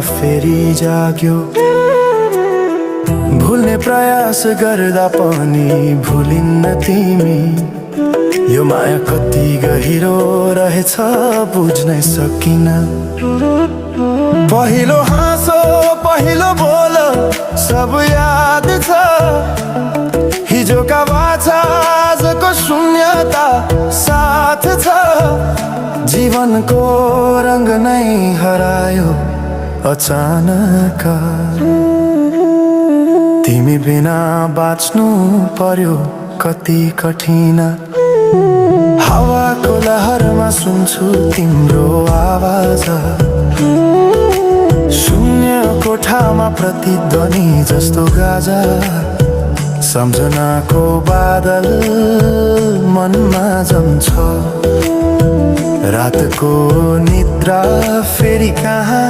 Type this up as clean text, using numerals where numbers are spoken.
फेरि जाग्यो। भुल्ने प्रयास गर्दा पनि भुलिन्न तिमी। यो माया कति गहिरो रहेछ बुझ्नै सकिन। पहिलो हाँसो पहिलो बोल सब याद छ। हिजोका बाछा आजको शून्यता साथ छ। जीवनको रंग नै हरायो अचानक। तिमी बिना बाँच्नु पर्यो कति कठिन। हावाको लहरमा सुन्छु तिम्रो आवाज। शून्य कोठामा प्रतिध्वनि जस्तो गाजा। सम्झनाको बादल मनमा जम्छ। रातको निद्रा फेरि कहाँ